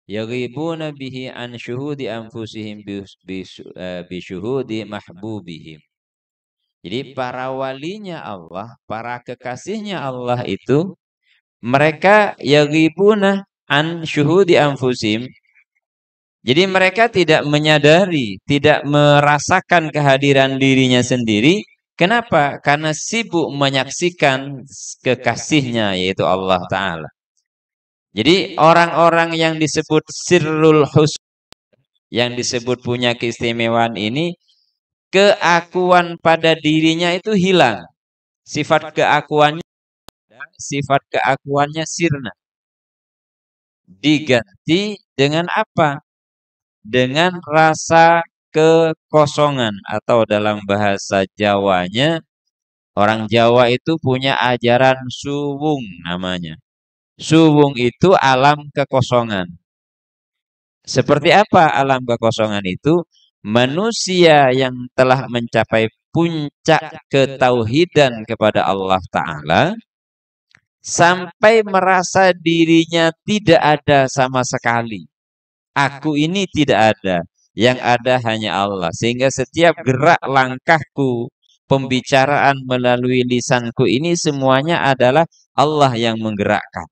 yaghibuna bihi an syuhudi anfusihim bi syuhudi mahbubihim. Jadi para walinya Allah, para kekasihnya Allah itu mereka yaghibuna an syuhudi anfusihim. Jadi mereka tidak menyadari, tidak merasakan kehadiran dirinya sendiri. Kenapa? Karena sibuk menyaksikan kekasihnya yaitu Allah Ta'ala. Jadi orang-orang yang disebut sirrul husn, yang disebut punya keistimewaan ini, keakuan pada dirinya itu hilang. Sifat keakuannya sirna. Diganti dengan apa? Dengan rasa kekosongan, atau dalam bahasa Jawanya, orang Jawa itu punya ajaran suwung namanya. Suwung itu alam kekosongan. Seperti apa alam kekosongan itu? Manusia yang telah mencapai puncak ketauhidan kepada Allah Ta'ala sampai merasa dirinya tidak ada sama sekali. Aku ini tidak ada, yang ada hanya Allah. Sehingga setiap gerak langkahku, pembicaraan melalui lisanku ini semuanya adalah Allah yang menggerakkan.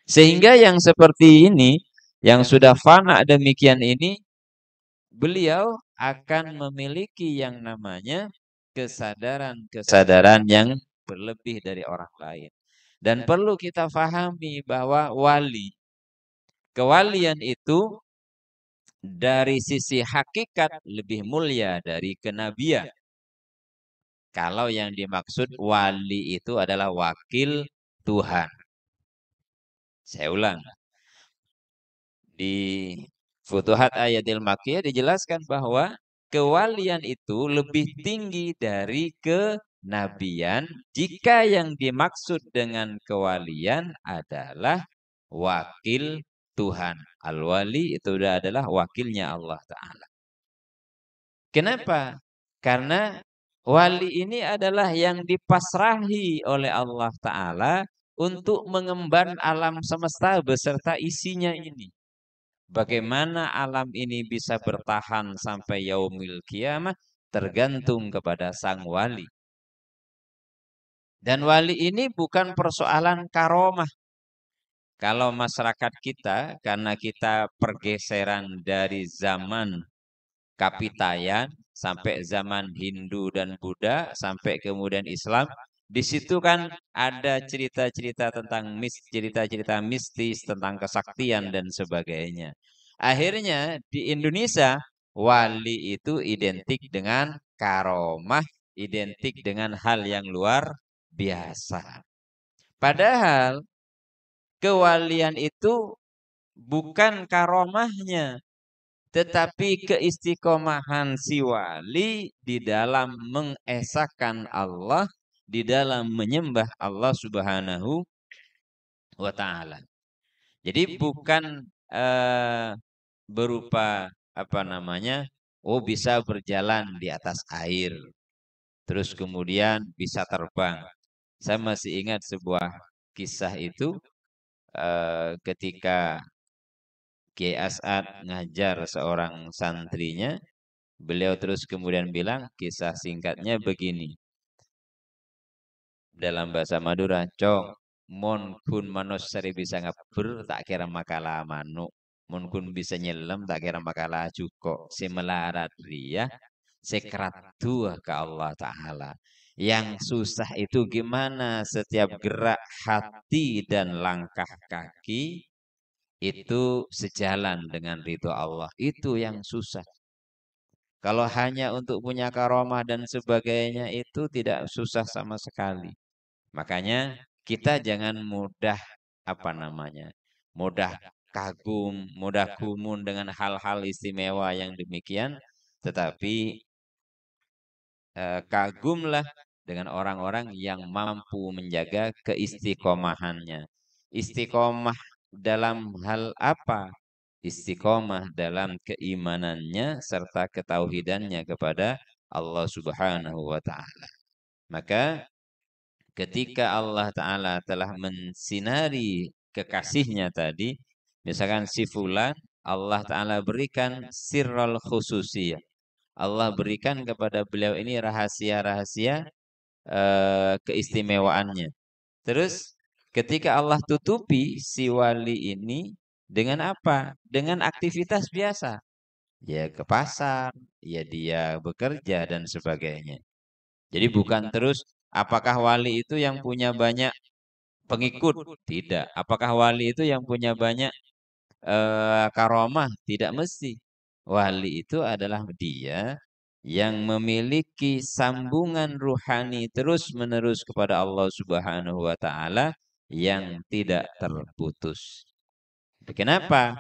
Sehingga yang seperti ini, yang sudah fana demikian ini, beliau akan memiliki yang namanya kesadaran yang berlebih dari orang lain. Dan perlu kita fahami bahwa kewalian itu dari sisi hakikat lebih mulia dari kenabian. Kalau yang dimaksud wali itu adalah wakil Tuhan. Saya ulang. Di Futuhat Ayatil Makkiyah dijelaskan bahwa kewalian itu lebih tinggi dari kenabian jika yang dimaksud dengan kewalian adalah wakil Tuhan. Al-wali itu adalah wakilnya Allah Ta'ala. Kenapa? Karena wali ini adalah yang dipasrahi oleh Allah Ta'ala untuk mengemban alam semesta beserta isinya ini. Bagaimana alam ini bisa bertahan sampai yaumil kiamah tergantung kepada sang wali. Dan wali ini bukan persoalan karomah. Kalau masyarakat kita, karena kita pergeseran dari zaman Kapitayan sampai zaman Hindu dan Buddha sampai kemudian Islam, di situ kan ada cerita-cerita tentang cerita-cerita mistis tentang kesaktian dan sebagainya. Akhirnya di Indonesia wali itu identik dengan karomah, identik dengan hal yang luar biasa. Padahal kewalian itu bukan karomahnya, tetapi keistiqomahan si wali di dalam mengesahkan Allah, di dalam menyembah Allah Subhanahu wa Ta'ala. Jadi bukan berupa bisa berjalan di atas air, terus kemudian bisa terbang. Saya masih ingat sebuah kisah itu ketika Kiai As'ad ngajar seorang santrinya, beliau terus kemudian bilang, kisah singkatnya begini. Dalam bahasa Madura, cong, mon kun manus sari bisa ngabur, tak kira makalah manuk. Mon kun bisa nyelam, tak kira makalah juko. Si melarat ria, sekrat dua ke Allah Ta'ala. Yang susah itu gimana setiap gerak hati dan langkah kaki itu sejalan dengan ridho Allah. Itu yang susah. Kalau hanya untuk punya karomah dan sebagainya itu tidak susah sama sekali. Makanya kita jangan mudah mudah kagum, mudah gumun dengan hal-hal istimewa yang demikian, tetapi kagumlah dengan orang-orang yang mampu menjaga keistiqomahannya. Istiqomah dalam hal apa? Istiqomah dalam keimanannya serta ketauhidannya kepada Allah Subhanahu wa Ta'ala. Maka ketika Allah Ta'ala telah mensinari kekasihnya tadi, Misalkan si fulan Allah Ta'ala berikan sirrul khususiyah. Allah berikan kepada beliau ini rahasia-rahasia keistimewaannya. Terus ketika Allah tutupi si wali ini dengan apa? Dengan aktivitas biasa. Ya ke pasar, ya dia bekerja dan sebagainya. Jadi bukan terus apakah wali itu yang punya banyak pengikut? Tidak. Apakah wali itu yang punya banyak karomah? Tidak mesti. Wali itu adalah dia yang memiliki sambungan ruhani terus-menerus kepada Allah Subhanahu wa taala yang tidak terputus. Kenapa?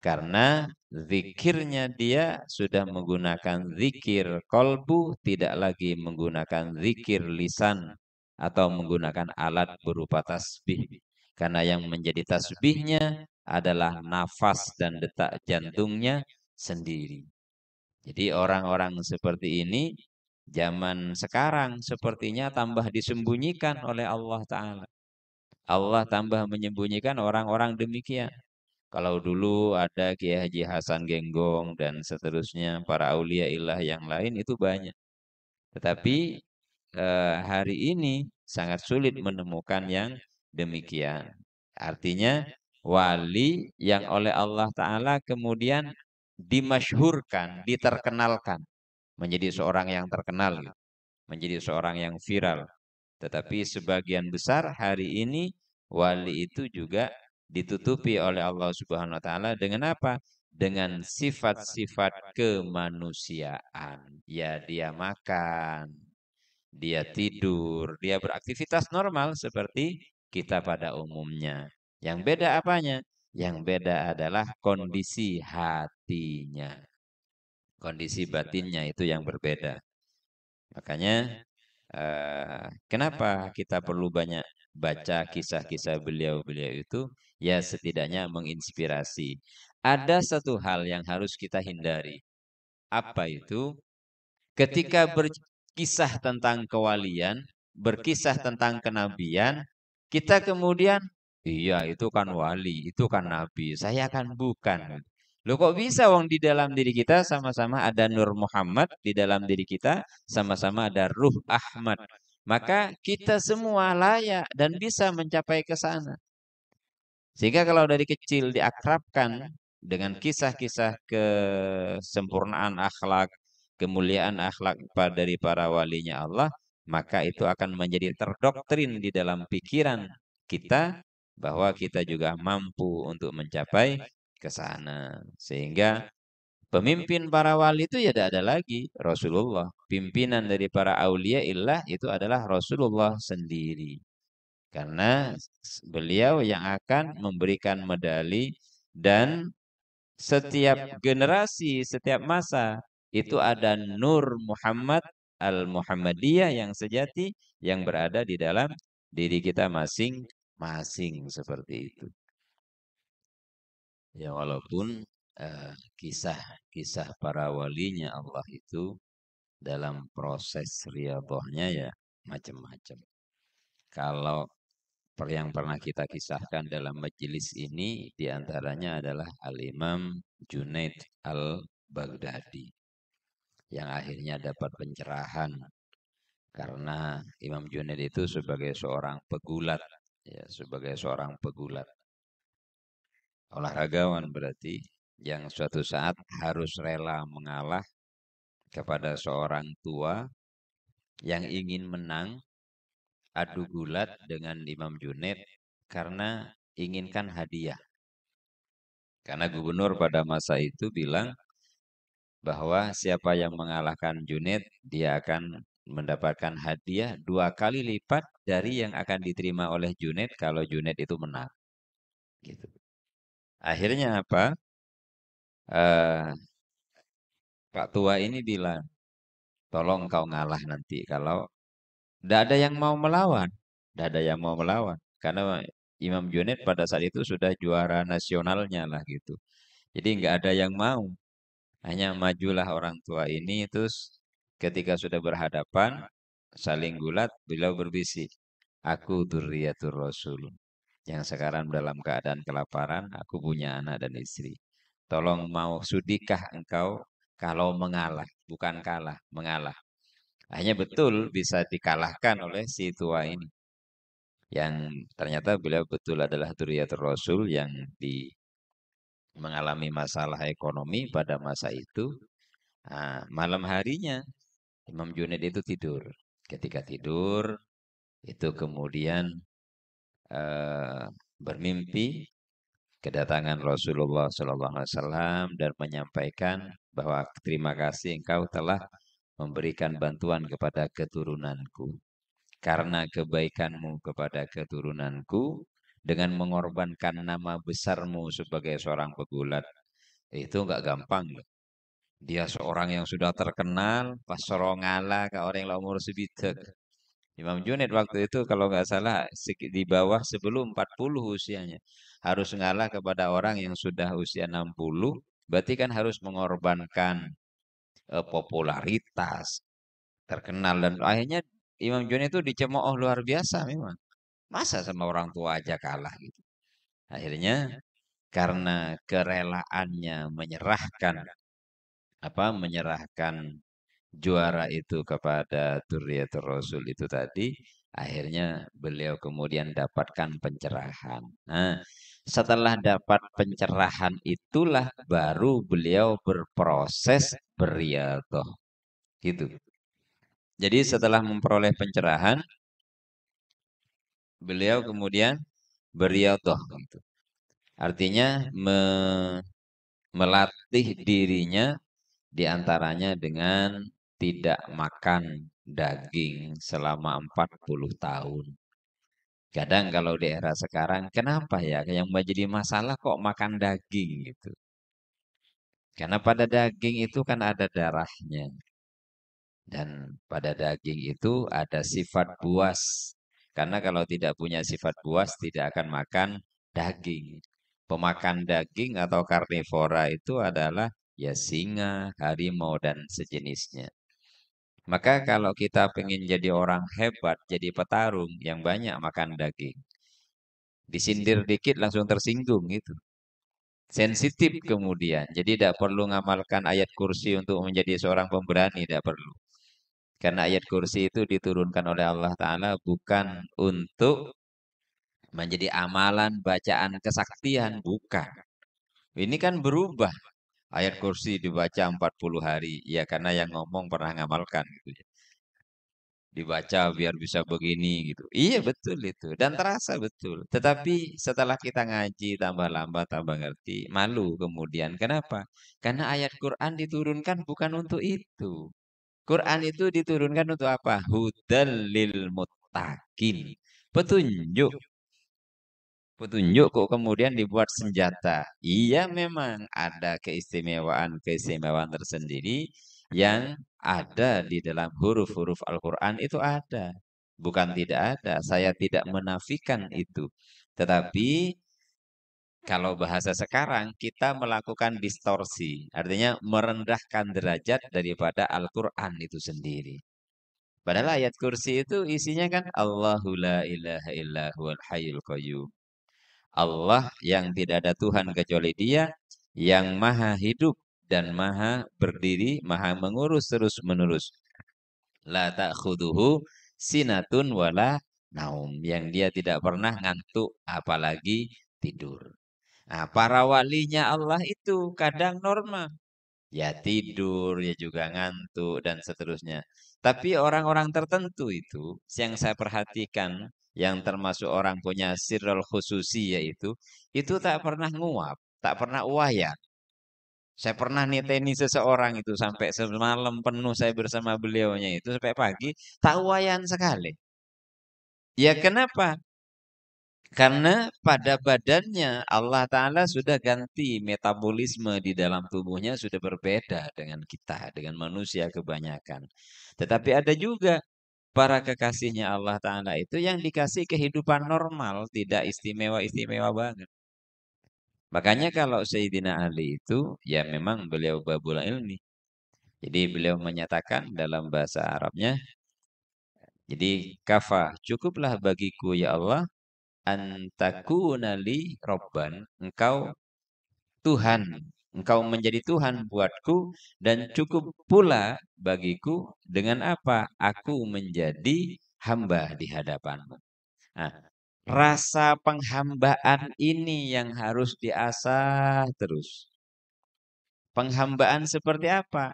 Karena zikirnya dia sudah menggunakan zikir kolbu, tidak lagi menggunakan zikir lisan atau menggunakan alat berupa tasbih. Karena yang menjadi tasbihnya adalah nafas dan detak jantungnya sendiri. Jadi orang-orang seperti ini zaman sekarang sepertinya tambah disembunyikan oleh Allah Ta'ala. Allah tambah menyembunyikan orang-orang demikian. Kalau dulu ada Kiai Haji Hasan Genggong dan seterusnya, para aulia ilah yang lain itu banyak. Tetapi hari ini sangat sulit menemukan yang demikian. Artinya wali yang oleh Allah Ta'ala kemudian dimasyhurkan, diterkenalkan. Menjadi seorang yang terkenal, menjadi seorang yang viral. Tetapi sebagian besar hari ini wali itu juga ditutupi oleh Allah Subhanahu wa taala dengan apa? Dengan sifat-sifat kemanusiaan. Ya dia makan, dia tidur, dia beraktivitas normal seperti kita pada umumnya. Yang beda apanya? Yang beda adalah kondisi hatinya. Kondisi batinnya itu yang berbeda. Makanya kenapa kita perlu banyak baca kisah-kisah beliau-beliau itu? Ya setidaknya menginspirasi. Ada satu hal yang harus kita hindari. Apa itu? Ketika berkisah tentang kewalian, berkisah tentang kenabian, kita kemudian, iya itu kan wali, itu kan nabi, saya kan bukan. Loh kok bisa wong di dalam diri kita sama-sama ada Nur Muhammad, di dalam diri kita sama-sama ada Ruh Ahmad. Maka kita semua layak dan bisa mencapai ke sana. Sehingga kalau dari kecil diakrabkan dengan kisah-kisah kesempurnaan akhlak, kemuliaan akhlak dari para walinya Allah, maka itu akan menjadi terdoktrin di dalam pikiran kita bahwa kita juga mampu untuk mencapai ke sana. Sehingga pemimpin para wali itu ya tidak ada lagi Rasulullah. Pimpinan dari para aulia illah itu adalah Rasulullah sendiri. Karena beliau yang akan memberikan medali dan setiap generasi, setiap masa itu ada Nur Muhammad Al-Muhammadiyah yang sejati yang berada di dalam diri kita masing-masing seperti itu. Ya walaupun kisah-kisah para walinya Allah itu dalam proses riyadhahnya ya macam-macam. Kalau yang pernah kita kisahkan dalam majelis ini diantaranya adalah Al-Imam Junaid Al-Baghdadi yang akhirnya dapat pencerahan karena Imam Junaid itu sebagai seorang pegulat, ya sebagai seorang pegulat olahragawan berarti yang suatu saat harus rela mengalah kepada seorang tua yang ingin menang adu gulat dengan Imam Junaid karena inginkan hadiah. Karena gubernur pada masa itu bilang bahwa siapa yang mengalahkan Junaid, dia akan mendapatkan hadiah 2 kali lipat dari yang akan diterima oleh Junaid kalau Junaid itu menang. Gitu. Akhirnya apa? Pak tua ini bilang, tolong kau ngalah nanti kalau tidak ada yang mau melawan. Tidak ada yang mau melawan. Karena Imam Junaid pada saat itu sudah juara nasionalnya lah gitu. Jadi nggak ada yang mau. Hanya majulah orang tua ini terus ketika sudah berhadapan saling gulat beliau berbisik, aku dzurriyyatur rasul. yang sekarang dalam keadaan kelaparan, aku punya anak dan istri. Tolong mau sudikah engkau kalau mengalah, bukan kalah, mengalah. Hanya betul bisa dikalahkan oleh si tua ini. Yang ternyata beliau betul adalah Dzurriyyatur Rasul yang mengalami masalah ekonomi pada masa itu. Nah, malam harinya Imam Junaid itu tidur. Ketika tidur, itu kemudian eh, bermimpi kedatangan Rasulullah SAW dan menyampaikan bahwa terima kasih engkau telah memberikan bantuan kepada keturunanku. Karena kebaikanmu kepada keturunanku dengan mengorbankan nama besarmu sebagai seorang pegulat itu enggak gampang loh. Dia seorang yang sudah terkenal, pas sorongala ke orang yang umur sebitek. Imam Junaid waktu itu kalau nggak salah di bawah sebelum 40 usianya. Harus ngalah kepada orang yang sudah usia 60, berarti kan harus mengorbankan popularitas, terkenal dan akhirnya Imam Junaid itu dicemooh luar biasa memang. Masa sama orang tua aja kalah gitu. Akhirnya karena kerelaannya menyerahkan juara itu kepada Dzurriyyatur Rasul itu tadi, akhirnya beliau kemudian dapatkan pencerahan. Nah, setelah dapat pencerahan itulah baru beliau berproses beriadah. Gitu. Jadi setelah memperoleh pencerahan, beliau kemudian beriadah gitu. Artinya melatih dirinya diantaranya dengan tidak makan daging selama 40 tahun. Kadang kalau di era sekarang, kenapa ya yang menjadi masalah kok makan daging gitu? Karena pada daging itu kan ada darahnya. Dan pada daging itu ada sifat buas. Karena kalau tidak punya sifat buas, tidak akan makan daging. Pemakan daging atau karnivora itu adalah ya singa, harimau, dan sejenisnya. Maka kalau kita pengen jadi orang hebat, jadi petarung yang banyak makan daging. Disindir dikit langsung tersinggung gitu. Sensitif kemudian. Jadi tidak perlu ngamalkan ayat kursi untuk menjadi seorang pemberani, tidak perlu. Karena ayat kursi itu diturunkan oleh Allah Ta'ala bukan untuk menjadi amalan bacaan kesaktian, bukan. Ini kan berubah. Ayat kursi dibaca 40 hari. Ya karena yang ngomong pernah ngamalkan gitu ya. Dibaca biar bisa begini gitu. Iya betul itu dan terasa betul. Tetapi setelah kita ngaji tambah lambat tambah ngerti, malu kemudian. Kenapa? Karena ayat Quran diturunkan bukan untuk itu. Quran itu diturunkan untuk apa? Hudal lil muttaqin. Petunjuk. Petunjuk kok kemudian dibuat senjata. Iya memang ada keistimewaan-keistimewaan tersendiri yang ada di dalam huruf-huruf Al-Quran itu ada. Bukan tidak ada, saya tidak menafikan itu. Tetapi kalau bahasa sekarang kita melakukan distorsi. Artinya merendahkan derajat daripada Al-Quran itu sendiri. Padahal ayat kursi itu isinya kan Allahu la ilaha illa huwal hayyul qayyum. Allah yang tidak ada Tuhan kecuali Dia yang maha hidup dan maha berdiri, maha mengurus terus menerus. La ta'khuduhu sinatun wala naum, yang Dia tidak pernah ngantuk apalagi tidur. Nah, para walinya Allah itu kadang normal. Ya tidur, ya juga ngantuk dan seterusnya. Tapi orang-orang tertentu yang saya perhatikan yang termasuk orang punya sirrul khususi itu tak pernah nguap, tak pernah uayan. Saya pernah niteni seseorang itu sampai semalam penuh saya bersama beliaunya itu sampai pagi tak uayan sekali. Ya kenapa? Karena pada badannya Allah Ta'ala sudah ganti metabolisme di dalam tubuhnya sudah berbeda dengan kita, dengan manusia kebanyakan. Tetapi ada juga para kekasihnya Allah Ta'ala itu yang dikasih kehidupan normal, tidak istimewa-istimewa banget. Makanya kalau Sayyidina Ali itu, ya memang beliau babul ilmi. Jadi beliau menyatakan dalam bahasa Arabnya, jadi kafa, cukuplah bagiku ya Allah, antakuna li robban, engkau Tuhan, engkau menjadi Tuhan buatku dan cukup pula bagiku dengan apa? Aku menjadi hamba di hadapanmu. Nah, rasa penghambaan ini yang harus diasah terus. Penghambaan seperti apa?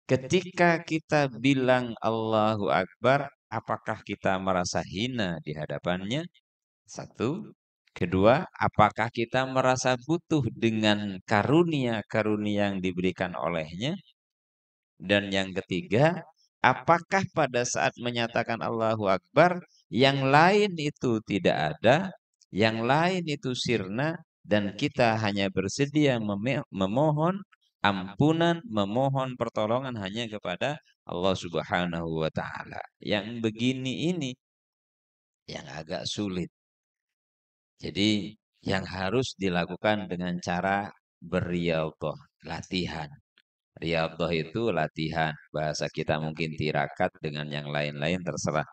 Ketika kita bilang Allahu Akbar, apakah kita merasa hina di hadapannya? Satu. Kedua, apakah kita merasa butuh dengan karunia-karunia yang diberikan olehnya? Dan yang ketiga, apakah pada saat menyatakan Allahu Akbar, yang lain itu tidak ada, yang lain itu sirna, dan kita hanya bersedia memohon ampunan, memohon pertolongan hanya kepada Allah Subhanahu wa Ta'ala. Yang begini ini yang agak sulit. Jadi yang harus dilakukan dengan cara berriyadhah, latihan. Riyadhah itu latihan. Bahasa kita mungkin tirakat, dengan yang lain-lain terserah.